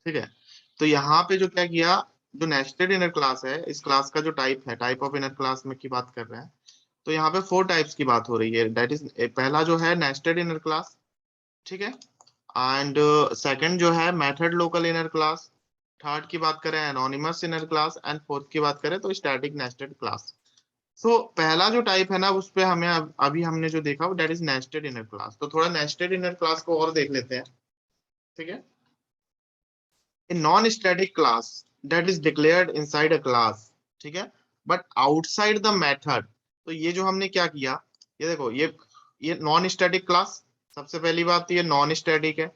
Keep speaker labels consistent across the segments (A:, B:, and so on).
A: ठीक है। तो यहाँ पे जो क्या किया, जो नेस्टेड इनर क्लास है, इस क्लास का जो टाइप है, टाइप ऑफ इनर क्लास में की बात कर रहे हैं, तो यहाँ पे 4 टाइप्स की बात हो रही है। दैट इज, पहला जो है नेस्टेड इनर क्लास, ठीक है। एंड सेकंड जो है method local inner class, third की बात करें anonymous inner class, and fourth की बात करें तो स्टैटिक नेस्टेड क्लास। सो पहला जो टाइप है ना, उस पे हमें अभी हमने जो देखा वो that is nested inner class. तो थोड़ा नेस्टेड इनर क्लास को और देख लेते हैं, ठीक है। A non-static class that is declared inside a class, ठीक है, but outside the method। तो ये जो हमने क्या किया, ये देखो, ये नॉन स्टैटिक क्लास, सबसे पहली बात तो ये नॉन स्टैटिक है।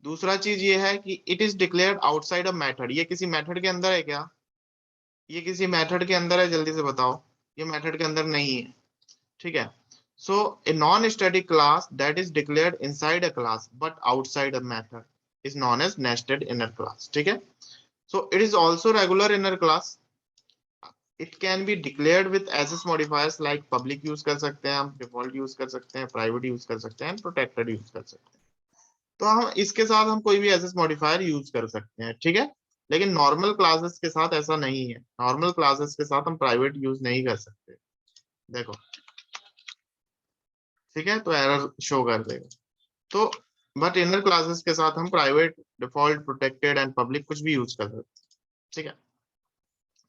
A: दूसरा चीज ये है कि it is declared outside a method, ये किसी मेथड के अंदर है क्या, ये किसी मेथड के अंदर है, जल्दी से बताओ। ये मेथड के अंदर नहीं है, ठीक है। So a non static class that is declared inside a class but outside a method is known as nested inner class, ठीक है। So it is also regular inner class. It can be declared with access modifiers like public use कर सकते हैं हम, default use कर सकते हैं, private use कर सकते हैं, protected use कर सकते हैं। तो हम इसके साथ हम कोई भी access modifier यूज कर सकते हैं, ठीक है। लेकिन नॉर्मल क्लासेस के साथ ऐसा नहीं है, नॉर्मल क्लासेस के साथ हम प्राइवेट यूज नहीं कर सकते, देखो, ठीक है। तो एरर शो कर देगा। तो बट इनर क्लासेस के साथ हम private, default, protected and public कुछ भी यूज कर सकते हैं, ठीक है।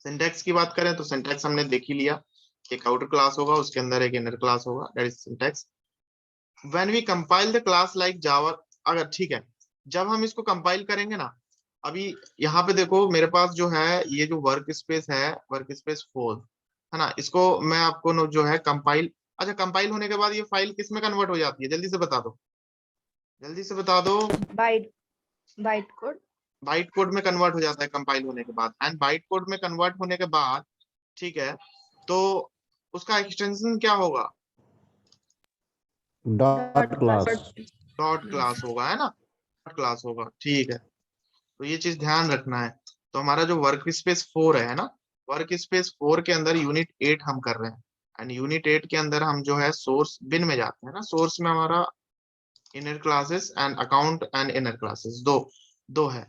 A: सिंटैक्स की बात करें तो सिंटैक्स हमने देख ही लिया, एक आउटर क्लास होगा, उसके अंदर एक इनर क्लास होगा, that is syntax. When we compile the class like Java, अगर ठीक है, जब हम इसको कंपाइल करेंगे ना, अभी यहाँ पे देखो मेरे पास जो है ये जो वर्क स्पेस है, वर्क स्पेस 4 है ना, इसको मैं आपको जो है कंपाइल, अच्छा कंपाइल होने के बाद ये फाइल किस में कन्वर्ट हो जाती है, जल्दी से बता दो, जल्दी से बता दो।
B: Byte byte code.
A: Byte code में कन्वर्ट हो जाता है कंपाइल होने के बाद, एंड बाइट कोड में कन्वर्ट होने के बाद, ठीक है, तो उसका एक्सटेंशन क्या होगा,
C: डॉट क्लास।
A: डॉट क्लास होगा, है ना, डॉट क्लास होगा, ठीक है। तो ये चीज ध्यान रखना है। तो हमारा जो वर्क स्पेस 4 है ना, वर्क स्पेस 4 के अंदर यूनिट 8 हम कर रहे हैं, एंड यूनिट 8 के अंदर हम जो है सोर्स बिन में जाते हैं ना, सोर्स में हमारा inner classes and account and inner classes दो दो है,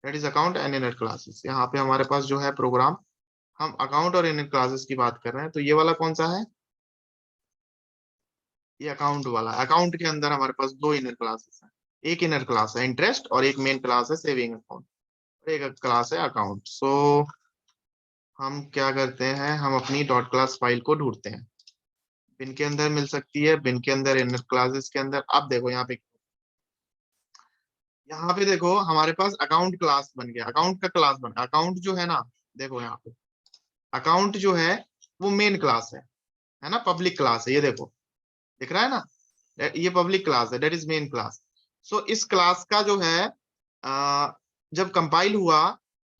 A: that is account and inner classes. यहाँ पे हमारे पास जो है प्रोग्राम, हम अकाउंट और इनर क्लासेस की बात कर रहे हैं। तो ये वाला कौन सा है, ये अकाउंट वाला। अकाउंट के अंदर हमारे पास 2 इनर क्लासेस हैं, एक इनर क्लास है इंटरेस्ट और एक मेन क्लास है सेविंग अकाउंट, और एक क्लास है अकाउंट। सो हम क्या करते हैं, हम अपनी डॉट क्लास फाइल को ढूंढते हैं, बिन के अंदर मिल सकती है, बिन के अंदर, इनर क्लासेस के अंदर। अब देखो यहाँ पे देखो हमारे पास अकाउंट क्लास बन गया, अकाउंट का क्लास बन, अकाउंट जो है ना, देखो यहाँ पे अकाउंट जो है वो मेन क्लास है ना, पब्लिक क्लास है, ये देखो दिख रहा है ना, ये पब्लिक क्लास है, दैट इज मेन क्लास। सो इस क्लास का जो है जब कंपाइल हुआ,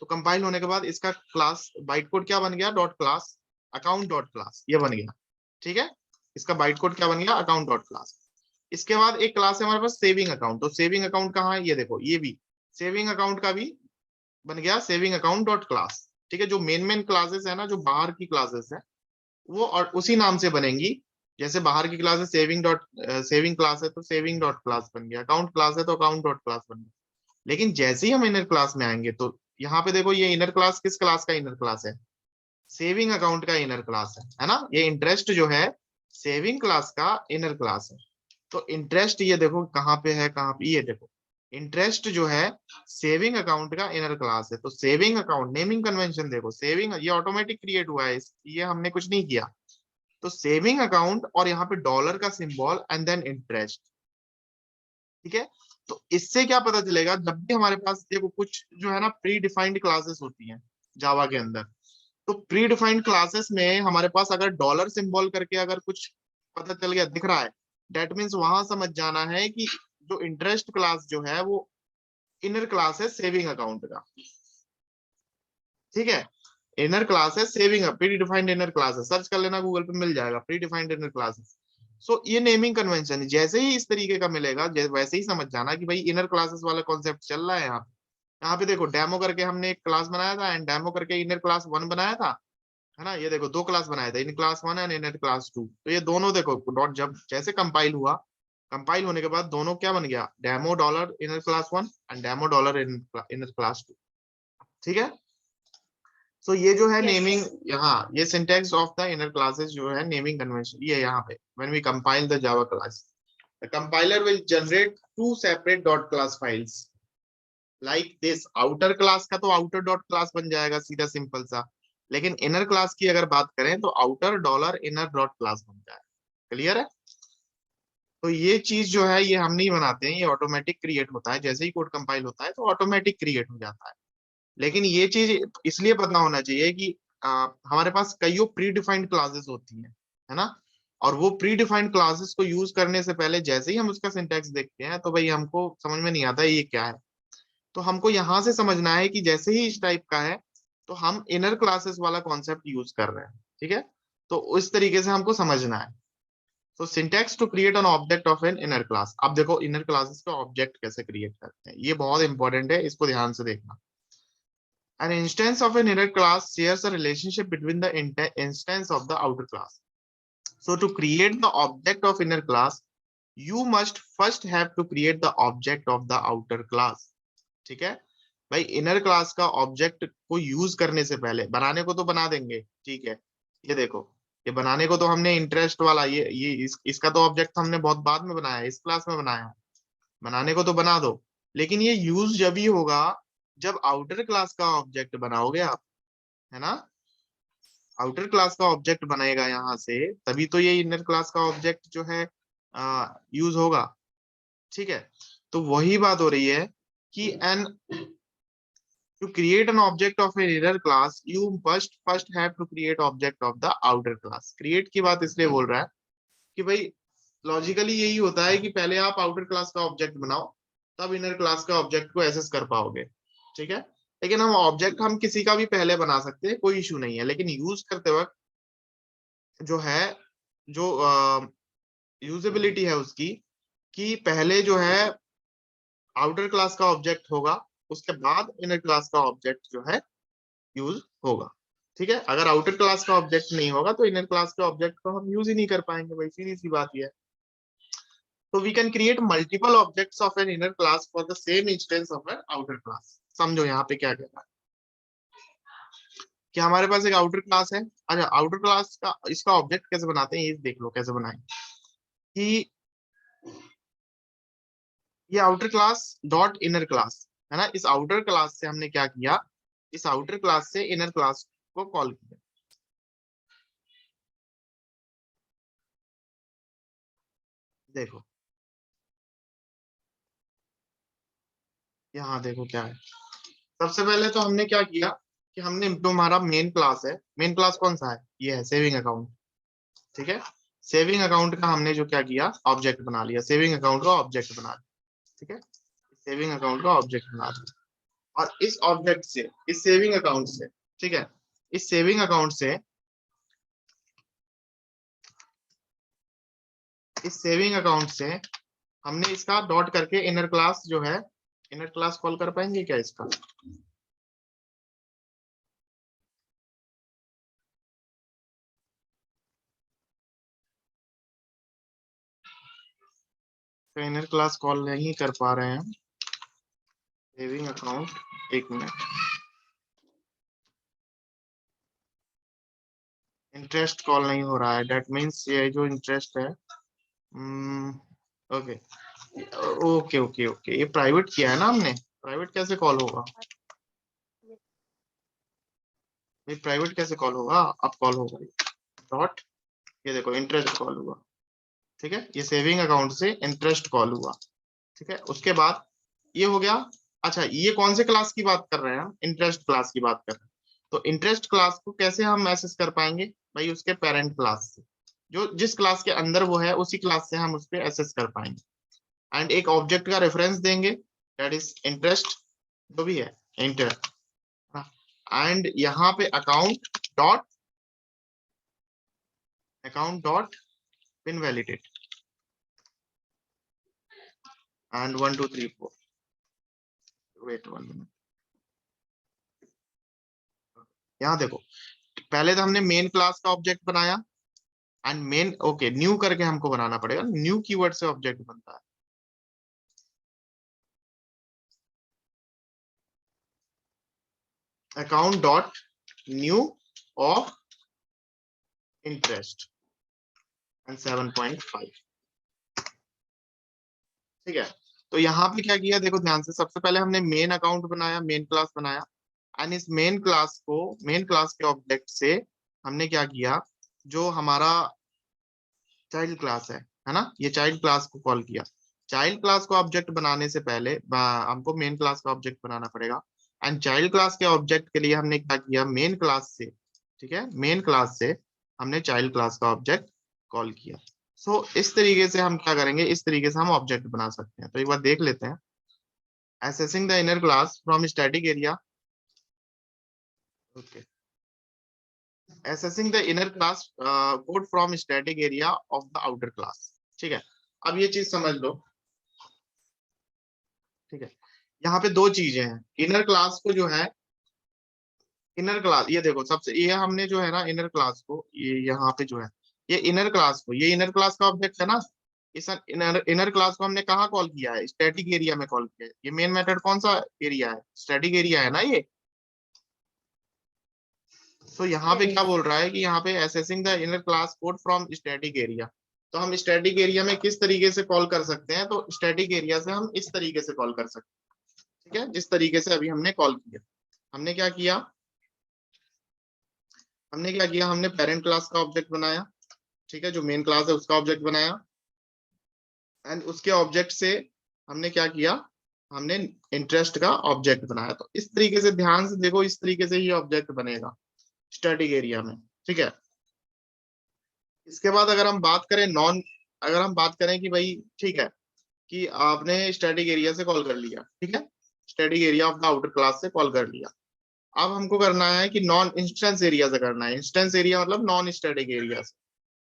A: तो कंपाइल होने के बाद इसका क्लास बाइट कोड क्या बन गया, dot class account dot class, ये बन गया, ठीक है। इसका बाइट कोड क्या बन गया, अकाउंट डॉट क्लास। इसके बाद एक क्लास है हमारे पास सेविंग अकाउंट। तो सेविंग अकाउंट कहाँ है, ये देखो, ये भी सेविंग अकाउंट का भी बन गया सेविंग अकाउंट डॉट क्लास, ठीक है। जो मेन क्लासेस है ना, जो बाहर की क्लासेस है, वो और उसी नाम से बनेंगी। जैसे बाहर की क्लास है सेविंग क्लास है तो सेविंग डॉट क्लास बन गया, अकाउंट क्लास है तो अकाउंट डॉट क्लास बन गया। लेकिन जैसे ही हम इनर क्लास में आएंगे, तो यहाँ पे देखो ये इनर क्लास किस क्लास का इनर क्लास है, सेविंग अकाउंट का इनर क्लास है ना। ये इंटरेस्ट जो है सेविंग क्लास का इनर क्लास है। तो इंटरेस्ट ये देखो कहाँ पे है, कहाँ पे, ये देखो इंटरेस्ट जो है सेविंग अकाउंट का इनर क्लास है। तो सेविंग अकाउंट नेमिंग कन्वेंशन देखो, सेविंग ये ऑटोमेटिक क्रिएट हुआ है, ये हमने कुछ नहीं किया। तो सेविंग अकाउंट और यहाँ पे डॉलर का सिंबल एंड देन इंटरेस्ट, ठीक है। तो इससे क्या पता चलेगा, जब भी हमारे पास देखो कुछ जो है ना प्री डिफाइंड क्लासेस होती हैं जावा के अंदर, तो प्री डिफाइंड क्लासेस में हमारे पास अगर डॉलर सिंबल करके अगर कुछ पता चल गया, दिख रहा है, डेट मीन्स वहां समझ जाना है कि जो इंटरेस्ट क्लास जो है वो इनर क्लास है सेविंग अकाउंट का, ठीक है। इनर क्लास है saving, pre defined inner class है, सर्च कर लेना गूगल पे मिल जाएगा, प्री डिफाइंड इनर क्लासेस। सो ये नेमिंग कन्वेंशन जैसे ही इस तरीके का मिलेगा, वैसे ही समझ जाना कि भाई इनर क्लासेस वाला कॉन्सेप्ट चल रहा है यहाँ पे देखो डेमो करके हमने एक क्लास बनाया था, एंड डेमो करके इनर क्लास 1 बनाया था, है ना। ये देखो 2 क्लास बनाया था, in class 1 and inner class 2। तो ये दोनों देखो डॉट जब जैसे कंपाइल हुआ, कंपाइल होने के बाद दोनों क्या बन गया, demo dollar inner class 1 and demo dollar inner class 2। ठीक है, सो ये जो है
B: Yes,
A: नेमिंग,
B: sir.
A: यहाँ ये syntax of the inner classes जो है नेमिंग कन्वेंशन, ये यहाँ पे when we compile the Java class, the compiler will generate two separate dot class files like this. Outer class का तो आउटर डॉट क्लास बन जाएगा सीधा सिंपल सा, लेकिन इनर क्लास की अगर बात करें तो outer dollar inner dot class बन जाएगा। क्लियर है? तो ये चीज जो है ये हम नहीं बनाते हैं, ये ऑटोमेटिक क्रिएट होता है, जैसे ही कोड कंपाइल होता है तो ऑटोमेटिक क्रिएट हो जाता है। लेकिन ये चीज इसलिए पता होना चाहिए कि हमारे पास कईयों प्री डिफाइंड क्लासेस होती हैं, है ना, और वो प्री डिफाइंड क्लासेस को यूज करने से पहले जैसे ही हम उसका सिंटैक्स देखते हैं तो भाई हमको समझ में नहीं आता ये क्या है। तो हमको यहां से समझना है कि जैसे ही इस टाइप का है तो हम इनर क्लासेस वाला कॉन्सेप्ट यूज कर रहे हैं। ठीक है, तो इस तरीके से हमको समझना है। तो syntax to create an object of an inner class. अब देखो इनर क्लासेस का ऑब्जेक्ट कैसे क्रिएट करते हैं, ये बहुत इंपॉर्टेंट है, इसको ध्यान से देखना। An instance of an inner class shares a relationship between the instance of the outer class. So to create the object of inner class, you must first have to create the object of the outer class. ठीक है भाई, inner class का object को use करने से पहले, बनाने को तो बना देंगे, ठीक है, ये देखो, ये बनाने को तो हमने इंटरेस्ट वाला इसका तो ऑब्जेक्ट हमने बहुत बाद में बनाया है, इस क्लास में बनाया है, बनाने को तो बना दो, लेकिन ये यूज जब ही होगा जब आउटर क्लास का ऑब्जेक्ट बनाओगे आप, है ना, आउटर क्लास का ऑब्जेक्ट बनेगा यहाँ से, तभी तो ये इनर क्लास का ऑब्जेक्ट जो है यूज होगा। ठीक है, तो वही बात हो रही है कि N to create an object of an inner class you must first have to create object of the outer class। create की बात इसलिए बोल रहा है कि भाई लॉजिकली यही होता है कि पहले आप आउटर क्लास का ऑब्जेक्ट बनाओ, तब इनर क्लास का ऑब्जेक्ट को एक्सेस कर पाओगे। ठीक है, लेकिन हम ऑब्जेक्ट हम किसी का भी पहले बना सकते हैं, कोई इशू नहीं है, लेकिन यूज करते वक्त जो है, जो यूजेबिलिटी है उसकी, कि पहले जो है आउटर क्लास का ऑब्जेक्ट होगा, उसके बाद इनर क्लास का ऑब्जेक्ट जो है यूज होगा। ठीक है, अगर आउटर क्लास का ऑब्जेक्ट नहीं होगा तो इनर क्लास के ऑब्जेक्ट को हम यूज ही नहीं कर पाएंगे भाई, सीधी सी बात ये है। तो we can create multiple objects of an inner class for the same instance of an outer class. समझो यहाँ पे क्या कहना है कि हमारे पास एक आउटर क्लास है। अच्छा, आउटर क्लास का इसका ऑब्जेक्ट कैसे बनाते हैं ये देख लो कैसे बनाएं, कि ये outer class dot inner class है ना, इस आउटर क्लास से हमने क्या किया, इस आउटर क्लास से इनर क्लास को कॉल किया। देखो यहाँ देखो क्या है, सबसे पहले तो हमने क्या किया कि हमने, जो हमारा मेन क्लास है, मेन क्लास कौन सा है, ये है सेविंग अकाउंट। ठीक है, सेविंग अकाउंट का हमने जो क्या किया, ऑब्जेक्ट बना लिया, सेविंग अकाउंट का ऑब्जेक्ट बना लिया। ठीक है, सेविंग अकाउंट का ऑब्जेक्ट बना लिया, और इस ऑब्जेक्ट से, इस सेविंग अकाउंट से, ठीक है, इस सेविंग अकाउंट से, इस सेविंग अकाउंट से हमने इसका डॉट करके इनर क्लास जो है, इनर क्लास कॉल कर पाएंगे क्या इसका? तो इनर क्लास कॉल नहीं कर पा रहे हैं, सेविंग अकाउंट, एक मिनट, इंटरेस्ट कॉल नहीं हो रहा है, डेट मीन्स ये जो इंटरेस्ट है, ओके ओके ओके ओके, ये प्राइवेट किया है ना हमने, प्राइवेट कैसे कॉल होगा, ये प्राइवेट कैसे कॉल होगा, अब कॉल होगा डॉट, ये देखो इंटरेस्ट कॉल हुआ। ठीक है, ये सेविंग अकाउंट से इंटरेस्ट कॉल हुआ। ठीक है, उसके बाद ये हो गया। अच्छा, ये कौन से क्लास की बात कर रहे हैं हम, इंटरेस्ट क्लास की बात कर रहे हैं। तो इंटरेस्ट क्लास को कैसे हम एक्सेस कर पाएंगे भाई, उसके पेरेंट क्लास से, जो जिस क्लास के अंदर वो है उसी क्लास से हम उस पर एक्सेस कर पाएंगे, एंड एक ऑब्जेक्ट का रेफरेंस देंगे, दैट इज इंटरेस्ट, जो भी है इंटरेस्ट, एंड यहाँ पे account dot pin validate and 1 2 3 4, wait 1 minute, यहाँ देखो, पहले तो हमने मेन क्लास का ऑब्जेक्ट बनाया, एंड मेन ओके न्यू करके हमको बनाना पड़ेगा, न्यू कीवर्ड से ऑब्जेक्ट बनता है। Account dot new of interest and 7.5। ठीक है, तो यहाँ पे क्या किया देखो ध्यान से, सबसे पहले हमने मेन अकाउंट बनाया, मेन क्लास बनाया, एंड इस मेन क्लास के ऑब्जेक्ट से हमने क्या किया, जो हमारा चाइल्ड क्लास है ना, ये चाइल्ड क्लास को कॉल किया। चाइल्ड क्लास को ऑब्जेक्ट बनाने से पहले हमको मेन क्लास का ऑब्जेक्ट बनाना पड़ेगा, एंड चाइल्ड क्लास के ऑब्जेक्ट के लिए हमने क्या किया, मेन क्लास से, ठीक है, मेन क्लास से हमने चाइल्ड क्लास का ऑब्जेक्ट कॉल किया। सो इस तरीके से हम क्या करेंगे, इस तरीके से हम ऑब्जेक्ट बना सकते हैं। तो एक बार देख लेते हैं, accessing the inner class from static area, okay, accessing the inner class code from static area of the outer class। ठीक है, अब ये चीज समझ लो। ठीक है, यहाँ पे दो चीजें हैं, इनर क्लास को जो है, इनर क्लास ये देखो, सबसे ये हमने जो है ना इनर क्लास को, ये यहाँ पे जो है, ये इनर क्लास को, ये इनर क्लास का ऑब्जेक्ट है ना, इस इनर क्लास को हमने कहाँ कॉल किया है, स्टैटिक एरिया में कॉल किया है। ये मेन मेथड कौन सा एरिया है, स्टैटिक एरिया है ना ये। तो यहाँ पे क्या बोल रहा है कि यहाँ पे assessing the inner class code from static area. तो हम स्टैटिक एरिया में किस तरीके से कॉल कर सकते हैं, तो स्टैटिक एरिया से हम इस तरीके से कॉल कर सकते हैं। ठीक है, जिस तरीके से अभी हमने कॉल किया, हमने क्या किया, हमने पेरेंट क्लास का ऑब्जेक्ट बनाया, ठीक है, जो मेन क्लास है उसका ऑब्जेक्ट बनाया, एंड उसके ऑब्जेक्ट से हमने क्या किया, हमने इंटरेस्ट का ऑब्जेक्ट बनाया। तो इस तरीके से ध्यान से देखो, इस तरीके से ही ऑब्जेक्ट बनेगा स्टैटिक एरिया में। ठीक है, इसके बाद अगर हम बात करें कि भाई ठीक है कि आपने स्टैटिक एरिया से कॉल कर लिया, ठीक है, static area of the outer class से कॉल कर लिया। अब हमको करना है कि नॉन इंस्टेंस एरिया से करना है। इंस्टेंस एरिया मतलब नॉन स्टैटिक एरिया से।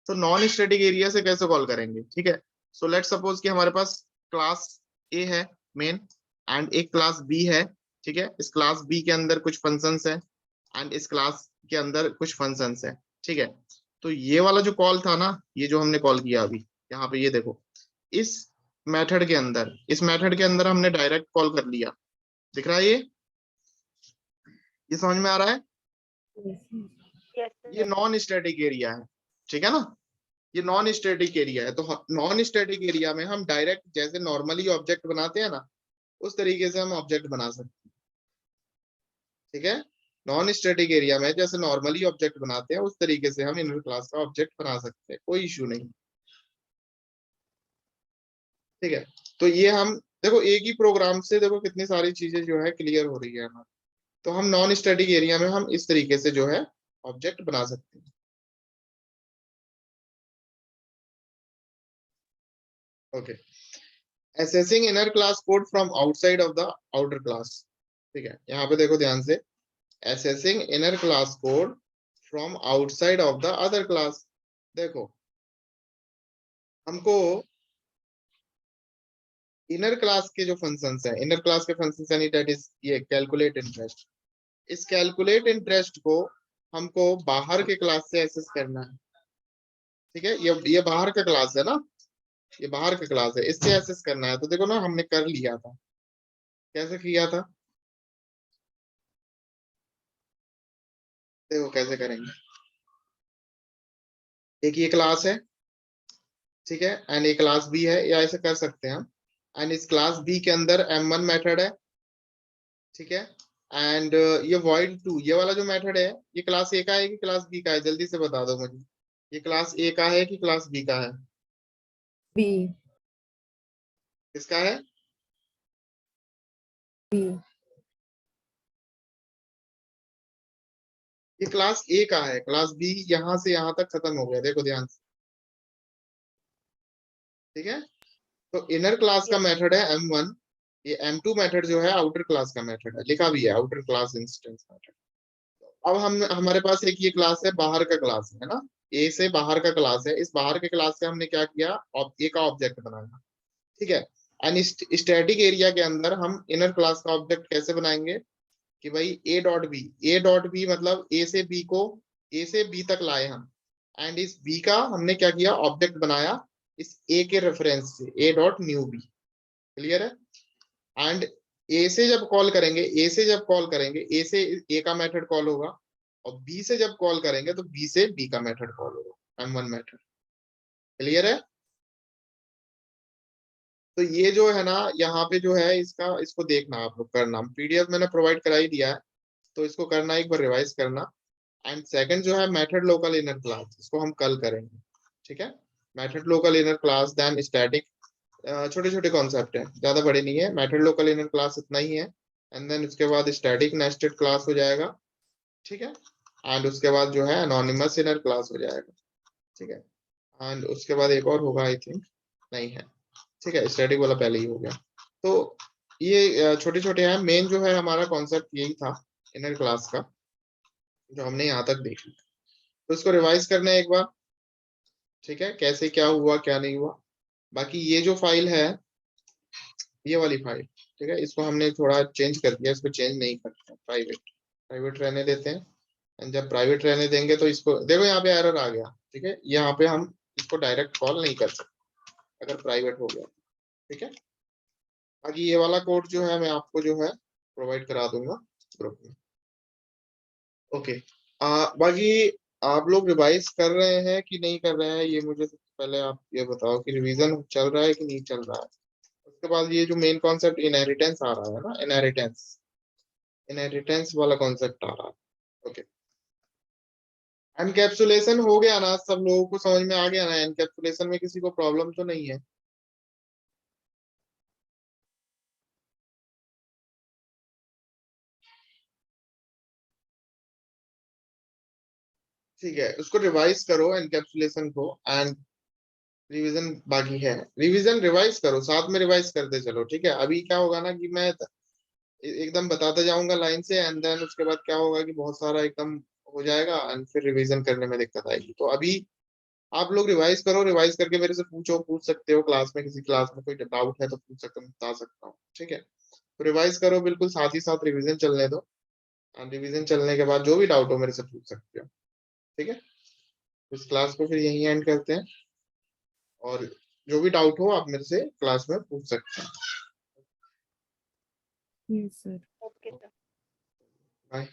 A: तो नॉन स्टैटिक एरिया से कैसे कॉल करेंगे, ठीक है। सो लेट सपोज कि हमारे पास क्लास ए है मेन, एंड एक क्लास बी है, ठीक है। इस क्लास बी के अंदर कुछ फंक्शंस है, एंड इस क्लास के अंदर कुछ फंक्शंस है, ठीक है। तो ये वाला जो कॉल था ना, ये जो हमने कॉल किया अभी यहाँ पे, ये देखो, इस इस मेथड के अंदर हमने डायरेक्ट कॉल कर लिया। दिख रहा है ये समझ में आ रहा है।
B: Yes,
A: ये नॉन स्टैटिक एरिया है, ठीक है ना, ये नॉन स्टैटिक एरिया है। तो नॉन स्टैटिक एरिया में हम डायरेक्ट जैसे नॉर्मली ऑब्जेक्ट बनाते हैं ना, उस तरीके से हम ऑब्जेक्ट बना सकते हैं। ठीक है, नॉन स्टैटिक एरिया में जैसे नॉर्मली ऑब्जेक्ट बनाते हैं, उस तरीके से हम इनर क्लास का ऑब्जेक्ट बना सकते हैं, कोई इश्यू नहीं। ठीक है, तो ये हम देखो एक ही प्रोग्राम से देखो कितनी सारी चीजें जो है क्लियर हो रही है हमारी। तो हम नॉन स्टैटिक एरिया में हम इस तरीके से जो है ऑब्जेक्ट बना सकते हैं। Okay, assessing inner class code from outside of the outer class. ठीक है, यहाँ पे देखो ध्यान से, assessing inner class code from outside of the other class. देखो हमको इनर क्लास के जो फंक्शंस है, इनर क्लास के फंक्शंस यानी दैट इज ये कैलकुलेट इंटरेस्ट, इस कैलकुलेट इंटरेस्ट को हमको बाहर के क्लास से एक्सेस करना है। ठीक है, ये बाहर का क्लास है ना, ये बाहर का क्लास है, इससे एक्सेस करना है। तो देखो ना, हमने कर लिया था, कैसे किया था, देखो कैसे करेंगे। एक ये क्लास है, ठीक है, एंड एक क्लास बी है, या ऐसे कर सकते हैं हम। एंड इस क्लास बी के अंदर m1 मेथड है, ठीक है, एंड ये void2 ये वाला जो मेथड है, ये क्लास ए का है कि क्लास बी का है, जल्दी से बता दो मुझे, ये क्लास ए का है कि क्लास बी का है,
B: B,
A: किसका है,
B: B,
A: ये क्लास ए का है, क्लास बी यहाँ से यहाँ तक खत्म हो गया, देखो ध्यान से। ठीक है, तो इनर क्लास का मेथड है m1, ये m2 मेथड जो है आउटर क्लास का मेथड है, लिखा भी है आउटर क्लास इंस्टेंस मेथड। अब हम हमारे पास एक ये क्लास है, बाहर का क्लास है ना, ए से बाहर का क्लास है, इस बाहर के क्लास से हमने क्या किया, ए का ऑब्जेक्ट बनाया। ठीक है, एंड स्टैटिक एरिया के अंदर हम इनर क्लास का ऑब्जेक्ट कैसे बनाएंगे कि भाई ए डॉट बी मतलब ए से बी तक लाए हम, एंड इस बी का हमने क्या किया, ऑब्जेक्ट बनाया इस ए के रेफरेंस से, A dot new B. Clear है? एंड ए से जब कॉल करेंगे, ए से ए का मेथड कॉल होगा, और बी से जब कॉल करेंगे तो बी से बी का मेथड कॉल होगा, M1 मेथड। क्लियर है? तो ये जो है ना, यहाँ पे जो है इसको देखना आप लोग, करना। पीडीएफ मैंने प्रोवाइड करा ही दिया है, तो इसको करना, एक बार रिवाइज करना। एंड सेकंड जो है मेथड लोकल इनर क्लास, इसको हम कल करेंगे। ठीक है? Method local inner class, then static, छोटे छोटे कॉन्सेप्ट है, ज्यादा बड़े नहीं है। मेथड लोकल इनर क्लास इतना ही है, एंड देन उसके बाद स्टैटिक नेस्टेड क्लास हो जाएगा। ठीक है? एंड उसके बाद जो है एनोनिमस इनर क्लास हो जाएगा। ठीक है? एंड उसके बाद एक और होगा, आई थिंक नहीं है। ठीक है, स्टैटिक वाला पहले ही हो गया। तो ये छोटे छोटे हैं। मेन जो है हमारा कॉन्सेप्ट यही था इनर क्लास का, जो हमने यहाँ तक देख लिया। तो इसको रिवाइज करना है एक बार। ठीक है? कैसे क्या हुआ क्या नहीं हुआ। बाकी ये जो फाइल है, ये वाली फाइल, ठीक है, इसको हमने थोड़ा चेंज कर दिया, इसको चेंज नहीं करते, प्राइवेट रहने देते हैं। एंड जब प्राइवेट रहने देंगे तो इसको देखो, यहाँ पे एरर आ गया। ठीक है? यहाँ पे हम इसको डायरेक्ट कॉल नहीं कर सकते अगर प्राइवेट हो गया। ठीक है? बाकी ये वाला कोड जो है मैं आपको जो है प्रोवाइड करा दूंगा ग्रुप में। ओके। बाकी आप लोग रिवाइज कर रहे हैं कि नहीं कर रहे हैं, ये मुझे सबसे पहले आप ये बताओ कि रिवीजन चल रहा है कि नहीं चल रहा है। उसके बाद ये जो मेन कॉन्सेप्ट इनहेरिटेंस आ रहा है ना, इनहेरिटेंस वाला कॉन्सेप्ट आ रहा है। ओके। एनकैप्सुलेशन हो गया ना, सब लोगों को समझ में आ गया ना? एनकैप्सुलेशन में किसी को प्रॉब्लम तो नहीं है? ठीक है, उसको रिवाइज करो एनकैप्सुलेशन को। एंड रिवीजन बाकी है, रिवीजन रिवाइज करो, साथ में रिवाइज करते चलो। ठीक है? अभी क्या होगा ना कि मैं एकदम बताता जाऊंगा लाइन से, एंड देन उसके बाद क्या होगा कि बहुत सारा एकदम हो जाएगा, एंड फिर रिवीजन करने में दिक्कत आएगी। तो अभी आप लोग रिवाइज करो, रिवाइज करके मेरे से पूछ सकते हो क्लास में, किसी क्लास में कोई डाउट है तो पूछ सकते, मैं बता सकता हूँ। ठीक है? तो रिवाइज करो बिल्कुल, साथ ही साथ रिवीजन चलने दो। एंड रिवीजन चलने के बाद जो भी डाउट हो मेरे से पूछ सकते हो। ठीक है? इस क्लास को फिर यहीं एंड करते हैं, और जो भी डाउट हो आप मेरे से क्लास में पूछ सकते हैं।
B: Yes, sir.
C: Okay, sir.
A: Bye.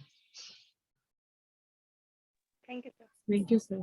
C: Thank you, sir.
B: Thank you, sir.